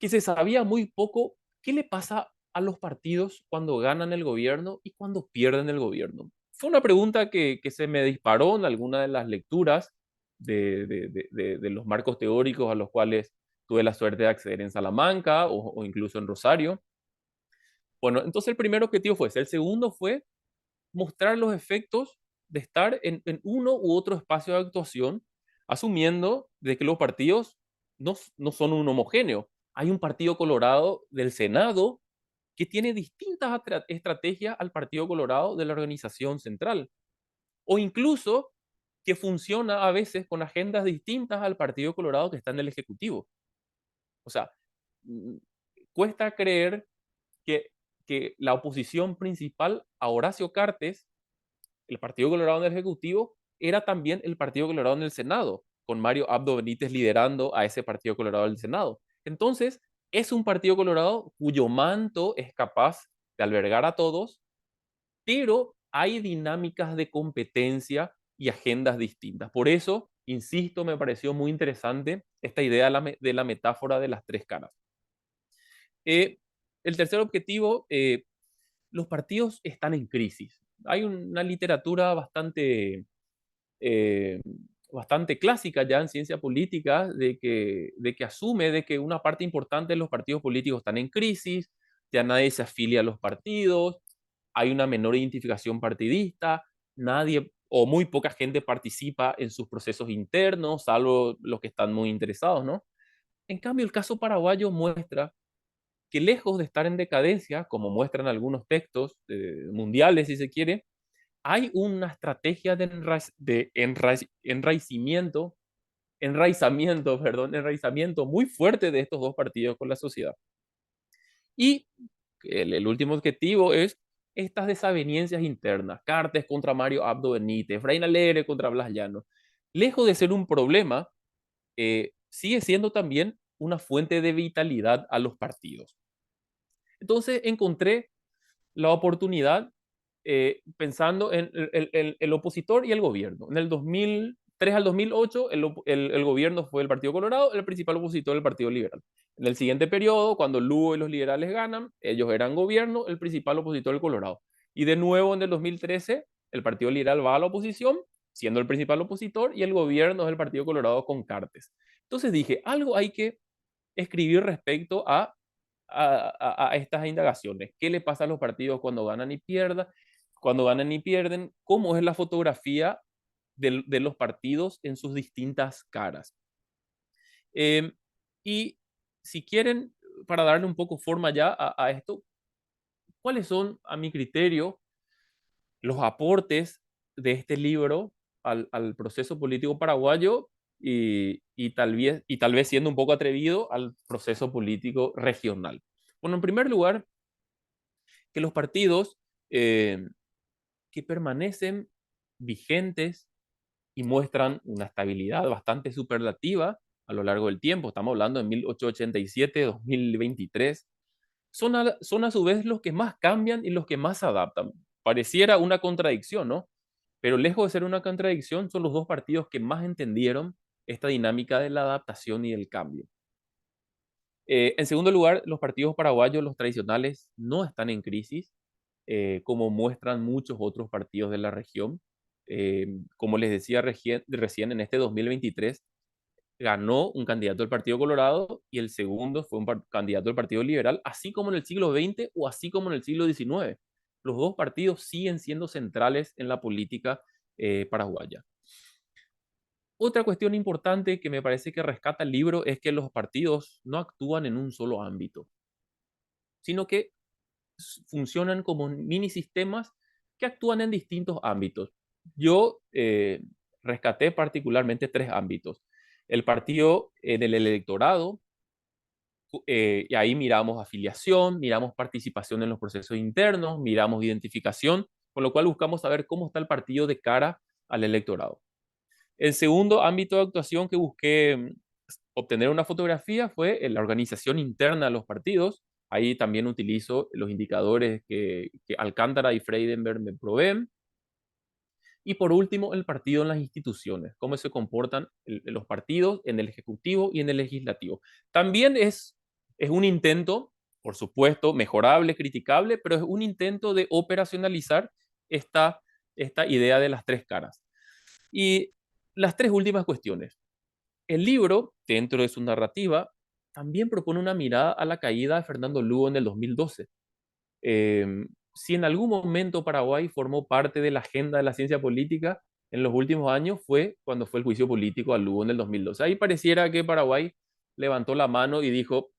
que se sabía muy poco qué le pasa a los partidos cuando ganan el gobierno y cuando pierden el gobierno. Fue una pregunta que se me disparó en alguna de las lecturas de los marcos teóricos a los cuales tuve la suerte de acceder en Salamanca o incluso en Rosario. Bueno, entonces el primer objetivo fue ese. El segundo fue mostrar los efectos de estar en uno u otro espacio de actuación, asumiendo de que los partidos no son un homogéneo. Hay un partido colorado del Senado que tiene distintas estrategias al partido colorado de la organización central, o incluso que funciona a veces con agendas distintas al partido colorado que está en el Ejecutivo. O sea, mm, cuesta creer que, que la oposición principal a Horacio Cartes, el Partido Colorado en el Ejecutivo, era también el Partido Colorado en el Senado, con Mario Abdo Benítez liderando a ese Partido Colorado del Senado. Entonces, es un Partido Colorado cuyo manto es capaz de albergar a todos, pero hay dinámicas de competencia y agendas distintas. Por eso, insisto, me pareció muy interesante esta idea de la metáfora de las tres caras. El tercer objetivo, los partidos están en crisis. Hay una literatura eh, bastante clásica ya en ciencia política de que asume de que una parte importante de los partidos políticos están en crisis, ya nadie se afilia a los partidos, hay una menor identificación partidista, nadie o muy poca gente participa en sus procesos internos, salvo los que están muy interesados, ¿no? En cambio, el caso paraguayo muestra que lejos de estar en decadencia, como muestran algunos textos mundiales, si se quiere, hay una estrategia enraizamiento muy fuerte de estos dos partidos con la sociedad. Y el último objetivo es estas desavenencias internas, Cartes contra Mario Abdo Benítez, Efraín Alegre contra Blas Llano. Lejos de ser un problema, sigue siendo también una fuente de vitalidad a los partidos. Entonces encontré la oportunidad pensando en el opositor y el gobierno. En el 2003 al 2008, el gobierno fue el Partido Colorado, el principal opositor el Partido Liberal. En el siguiente periodo, cuando Lugo y los liberales ganan, ellos eran gobierno, el principal opositor el Colorado. Y de nuevo en el 2013, el Partido Liberal va a la oposición, siendo el principal opositor, y el gobierno es el Partido Colorado con Cartes. Entonces dije, algo hay que escribir respecto a estas indagaciones. ¿Qué le pasa a los partidos cuando ganan y pierden? Cuando ganan y pierden, ¿cómo es la fotografía de los partidos en sus distintas caras? Y si quieren, para darle un poco forma ya a esto, ¿cuáles son, a mi criterio, los aportes de este libro al proceso político paraguayo y tal vez siendo un poco atrevido al proceso político regional? Bueno, en primer lugar, que los partidos eh, que permanecen vigentes y muestran una estabilidad bastante superlativa a lo largo del tiempo, estamos hablando de 1887, 2023, son a su vez los que más cambian y los que más se adaptan. Pareciera una contradicción, ¿no? Pero lejos de ser una contradicción, son los dos partidos que más entendieron esta dinámica de la adaptación y del cambio. En segundo lugar, los partidos paraguayos, los tradicionales, no están en crisis, como muestran muchos otros partidos de la región. Como les decía recién, en este 2023 ganó un candidato del Partido Colorado y el segundo fue un candidato del Partido Liberal, así como en el siglo XX o así como en el siglo XIX. Los dos partidos siguen siendo centrales en la política paraguaya. Otra cuestión importante que me parece que rescata el libro es que los partidos no actúan en un solo ámbito, sino que funcionan como mini sistemas que actúan en distintos ámbitos. Yo rescaté particularmente tres ámbitos. El partido en el electorado, y ahí miramos afiliación, miramos participación en los procesos internos, miramos identificación, con lo cual buscamos saber cómo está el partido de cara al electorado. El segundo ámbito de actuación que busqué obtener una fotografía fue en la organización interna de los partidos. Ahí también utilizo los indicadores que Alcántara y Freidenberg me proveen. Y por último, el partido en las instituciones, cómo se comportan los partidos en el Ejecutivo y en el Legislativo. También es un intento, por supuesto, mejorable, criticable, pero es un intento de operacionalizar esta idea de las tres caras. Y las tres últimas cuestiones. El libro, dentro de su narrativa, también propone una mirada a la caída de Fernando Lugo en el 2012. Si en algún momento Paraguay formó parte de la agenda de la ciencia política en los últimos años fue cuando fue el juicio político a Lugo en el 2012. Ahí pareciera que Paraguay levantó la mano y dijo,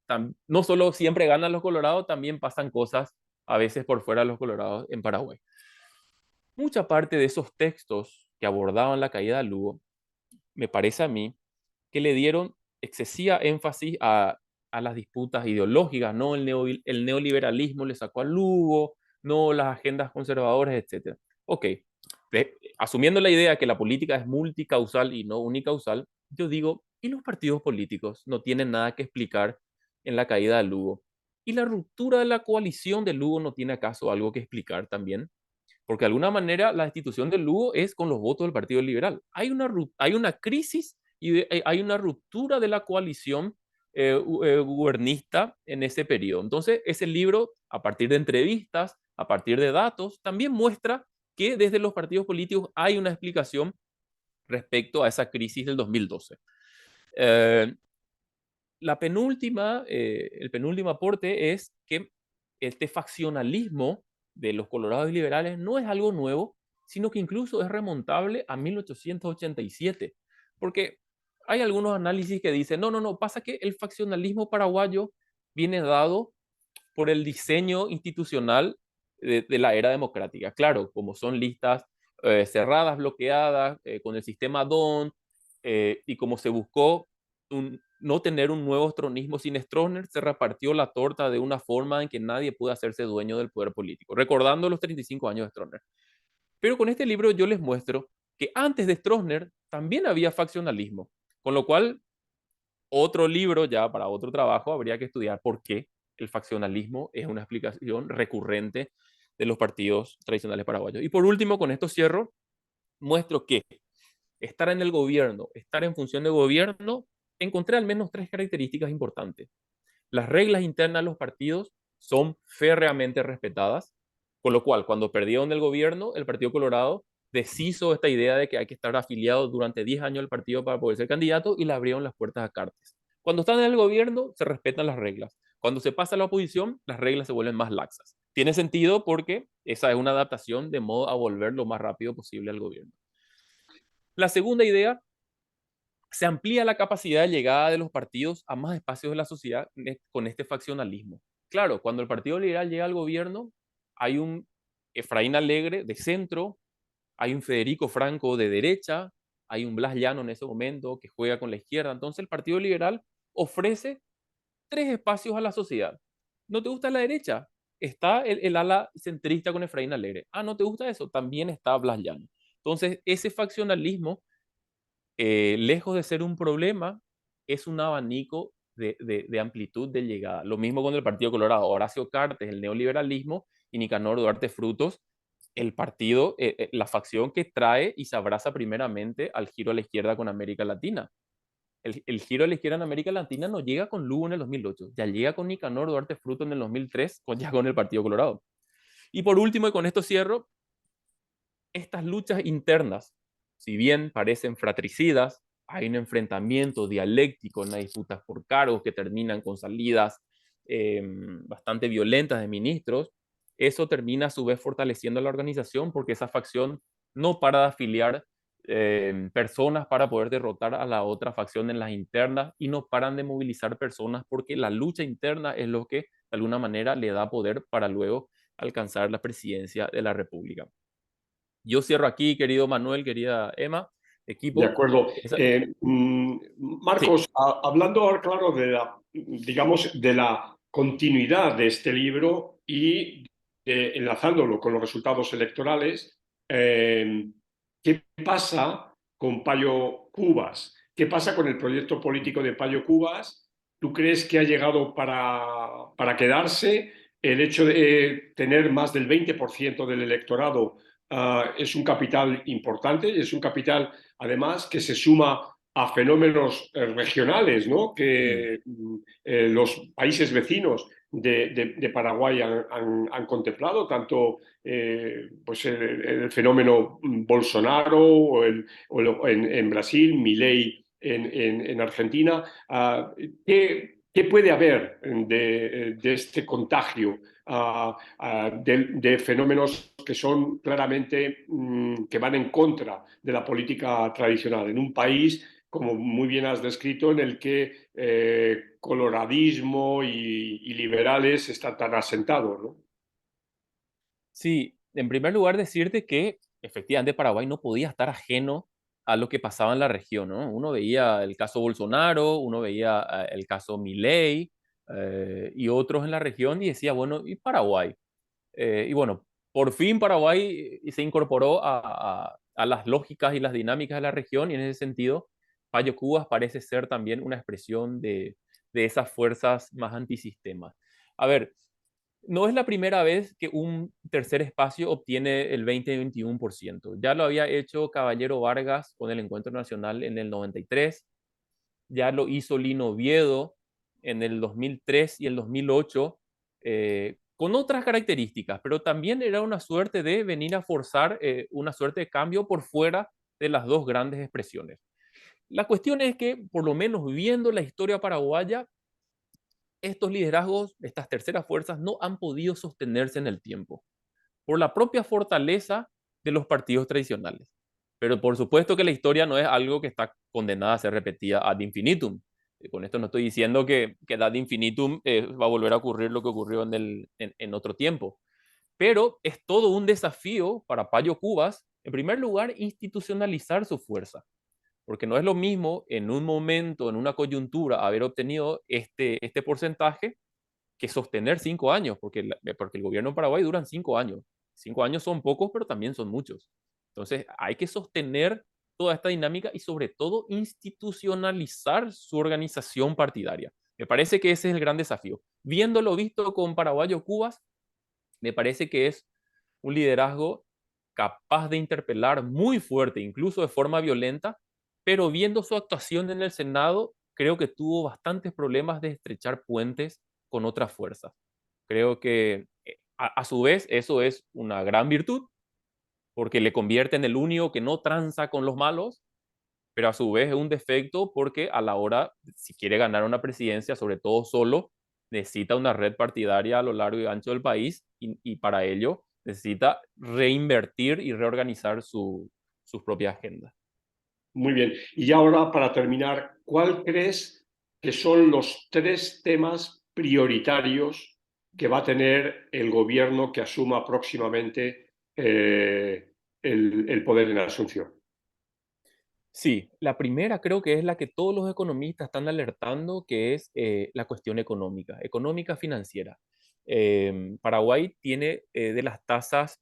no solo siempre ganan los colorados, también pasan cosas a veces por fuera de los colorados en Paraguay. Mucha parte de esos textos que abordaban la caída de Lugo, me parece a mí, que le dieron excesiva énfasis a las disputas ideológicas, ¿no? El neoliberalismo le sacó al Lugo, no las agendas conservadoras, etc. Ok, asumiendo la idea que la política es multicausal y no unicausal, yo digo, ¿y los partidos políticos no tienen nada que explicar en la caída de Lugo? ¿Y la ruptura de la coalición de Lugo no tiene acaso algo que explicar también? Porque de alguna manera la institución del Lugo es con los votos del Partido Liberal. Hay una crisis y hay una ruptura de la coalición gubernista en ese periodo. Entonces, ese libro, a partir de entrevistas, a partir de datos, también muestra que desde los partidos políticos hay una explicación respecto a esa crisis del 2012. Eh, el penúltimo aporte es que este faccionalismo de los colorados y liberales no es algo nuevo, sino que incluso es remontable a 1887, porque hay algunos análisis que dicen, no, pasa que el faccionalismo paraguayo viene dado por el diseño institucional de la era democrática. Claro, como son listas cerradas, bloqueadas, con el sistema DON, y como se buscó no tener un nuevo estronismo sin Stroessner, se repartió la torta de una forma en que nadie pudo hacerse dueño del poder político, recordando los 35 años de Stroessner. Pero con este libro yo les muestro que antes de Stroessner también había faccionalismo, con lo cual otro libro ya para otro trabajo habría que estudiar por qué el faccionalismo es una explicación recurrente de los partidos tradicionales paraguayos. Y por último, con esto cierro, muestro que estar en el gobierno, estar en función de gobierno, encontré al menos tres características importantes. Las reglas internas de los partidos son férreamente respetadas, con lo cual cuando perdieron el gobierno, el Partido Colorado deshizo esta idea de que hay que estar afiliado durante 10 años al partido para poder ser candidato y le abrieron las puertas a Cartes. Cuando están en el gobierno, se respetan las reglas. Cuando se pasa a la oposición, las reglas se vuelven más laxas. Tiene sentido porque esa es una adaptación de modo a volver lo más rápido posible al gobierno. La segunda idea se amplía la capacidad de llegada de los partidos a más espacios de la sociedad con este faccionalismo. Claro, cuando el Partido Liberal llega al gobierno, hay un Efraín Alegre de centro, hay un Federico Franco de derecha, hay un Blas Llano en ese momento que juega con la izquierda. Entonces el Partido Liberal ofrece tres espacios a la sociedad. ¿No te gusta la derecha? Está el ala centrista con Efraín Alegre. Ah, ¿no te gusta eso? También está Blas Llano. Entonces, ese faccionalismo, lejos de ser un problema, es un abanico de amplitud de llegada. Lo mismo con el Partido Colorado. Horacio Cartes, el neoliberalismo, y Nicanor Duarte Frutos, el partido, la facción que trae y se abraza primeramente al giro a la izquierda con América Latina. El giro a la izquierda en América Latina no llega con Lugo en el 2008, ya llega con Nicanor Duarte Frutos en el 2003, ya con el Partido Colorado. Y por último, y con esto cierro, estas luchas internas, si bien parecen fratricidas, hay un enfrentamiento dialéctico, unas disputas por cargos que terminan con salidas bastante violentas de ministros. Eso termina a su vez fortaleciendo la organización porque esa facción no para de afiliar personas para poder derrotar a la otra facción en las internas y no paran de movilizar personas porque la lucha interna es lo que de alguna manera le da poder para luego alcanzar la presidencia de la República. Yo cierro aquí, querido Manuel, querida Emma, De equipo. acuerdo. Esa- sí, Marcos, hablando ahora, claro, digamos, de la continuidad de este libro y enlazándolo con los resultados electorales, ¿qué pasa con Payo Cubas? ¿Qué pasa con el proyecto político de Payo Cubas? ¿Tú crees que ha llegado para quedarse? El hecho de tener más del 20% del electorado es un capital importante y es un capital, además, que se suma a fenómenos regionales, ¿no? mm, Que los países vecinos de Paraguay han contemplado, tanto pues el fenómeno Bolsonaro en Brasil, Milei en Argentina. ¿Qué puede haber de este contagio de fenómenos que son claramente que van en contra de la política tradicional en un país, como muy bien has descrito, en el que coloradismo y liberales están tan asentados, ¿no? sí, en primer lugar decirte que efectivamente Paraguay no podía estar ajeno a lo que pasaba en la región, ¿no? Uno veía el caso Bolsonaro, uno veía el caso Milei y otros en la región y decía, bueno, ¿y Paraguay? Y bueno, por fin Paraguay se incorporó a las lógicas y las dinámicas de la región y en ese sentido, Payo Cubas parece ser también una expresión de esas fuerzas más antisistema. A ver, no es la primera vez que un tercer espacio obtiene el 20-21%. Ya lo había hecho Caballero Vargas con el Encuentro Nacional en el 93, ya lo hizo Lino Oviedo en el 2003 y el 2008, con otras características, pero también era una suerte de venir a forzar una suerte de cambio por fuera de las dos grandes expresiones. La cuestión es que, por lo menos viendo la historia paraguaya, estos liderazgos, estas terceras fuerzas, no han podido sostenerse en el tiempo por la propia fortaleza de los partidos tradicionales. Pero por supuesto que la historia no es algo que está condenada a ser repetida ad infinitum. Con esto no estoy diciendo que ad infinitum va a volver a ocurrir lo que ocurrió en otro tiempo. Pero es todo un desafío para Payo Cubas, en primer lugar, institucionalizar su fuerza. Porque no es lo mismo en un momento, en una coyuntura, haber obtenido este porcentaje que sostener 5 años, porque el gobierno en Paraguay duran 5 años. 5 años son pocos, pero también son muchos. Entonces hay que sostener toda esta dinámica y sobre todo institucionalizar su organización partidaria. Me parece que ese es el gran desafío. Viéndolo visto con Paraguayo Cubas, me parece que es un liderazgo capaz de interpelar muy fuerte, incluso de forma violenta, pero viendo su actuación en el Senado, creo que tuvo bastantes problemas de estrechar puentes con otras fuerzas. Creo que a su vez eso es una gran virtud, porque le convierte en el único que no tranza con los malos, pero a su vez es un defecto porque a la hora, si quiere ganar una presidencia, sobre todo solo, necesita una red partidaria a lo largo y ancho del país y para ello necesita reinvertir y reorganizar su propia agenda. Muy bien. Y ahora, para terminar, ¿cuál crees que son los 3 temas prioritarios que va a tener el gobierno que asuma próximamente el poder en Asunción? Sí, la primera creo que es la que todos los economistas están alertando, que es la cuestión económica financiera. Paraguay tiene de las tasas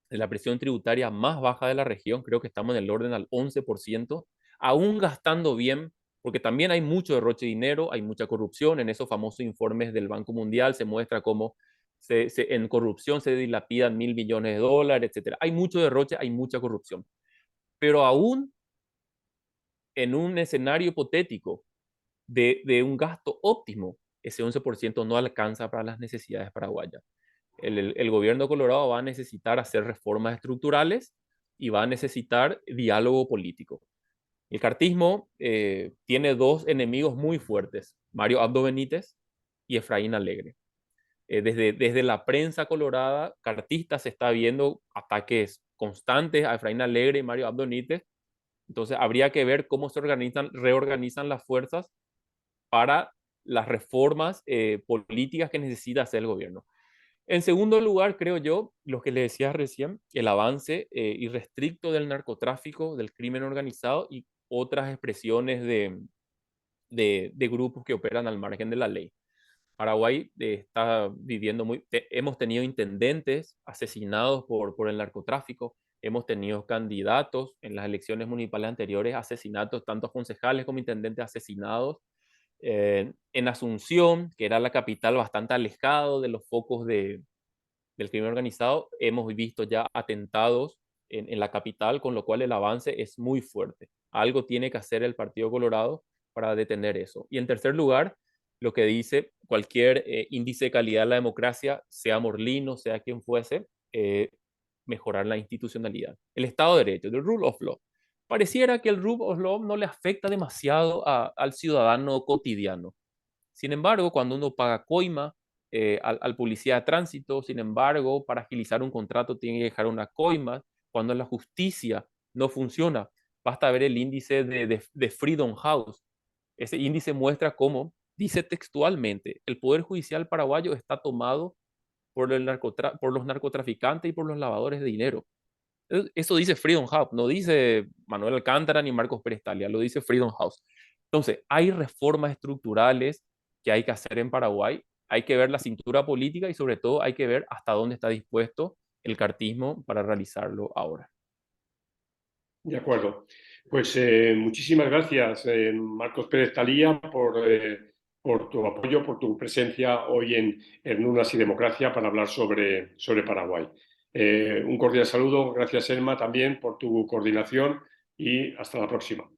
de la presión tributaria más baja de la región, creo que estamos en el orden al 11%, aún gastando bien, porque también hay mucho derroche de dinero, hay mucha corrupción. En esos famosos informes del Banco Mundial se muestra cómo en corrupción se dilapidan $1.000 millones, etc. Hay mucho derroche, hay mucha corrupción. Pero aún en un escenario hipotético de un gasto óptimo, ese 11% no alcanza para las necesidades paraguayas. El gobierno de Colorado va a necesitar hacer reformas estructurales y va a necesitar diálogo político. El cartismo tiene 2 enemigos muy fuertes, Mario Abdo Benítez y Efraín Alegre. Desde la prensa colorada cartista se está viendo ataques constantes a Efraín Alegre y Mario Abdo Benítez. Entonces habría que ver cómo se reorganizan las fuerzas para las reformas políticas que necesita hacer el gobierno. En segundo lugar, creo yo, lo que le decía recién, el avance irrestricto del narcotráfico, del crimen organizado y otras expresiones de grupos que operan al margen de la ley. Paraguay está viviendo hemos tenido intendentes asesinados por el narcotráfico, hemos tenido candidatos en las elecciones municipales anteriores, asesinatos, tanto concejales como intendentes asesinados. En Asunción, que era la capital bastante alejado de los focos del crimen organizado, hemos visto ya atentados en la capital, con lo cual el avance es muy fuerte. Algo tiene que hacer el Partido Colorado para detener eso. Y en tercer lugar, lo que dice cualquier índice de calidad de la democracia, sea Morlino, sea quien fuese, mejorar la institucionalidad. El Estado de Derecho, el rule of law. Pareciera que el rule of law no le afecta demasiado al ciudadano cotidiano. Sin embargo, cuando uno paga coima al policía de tránsito, sin embargo, para agilizar un contrato tiene que dejar una coima. Cuando la justicia no funciona, basta ver el índice de Freedom House. Ese índice muestra cómo, dice textualmente, el Poder Judicial paraguayo está tomado por los narcotraficantes y por los lavadores de dinero. Eso dice Freedom House, no dice Manuel Alcántara ni Marcos Pérez Talia, lo dice Freedom House. Entonces, hay reformas estructurales que hay que hacer en Paraguay, hay que ver la cintura política y sobre todo hay que ver hasta dónde está dispuesto el cartismo para realizarlo ahora. De acuerdo. Pues muchísimas gracias, Marcos Pérez Talía, por tu apoyo, por tu presencia hoy en Urnas y Democracia para hablar sobre Paraguay. Un cordial saludo. Gracias, Elma, también por tu coordinación y hasta la próxima.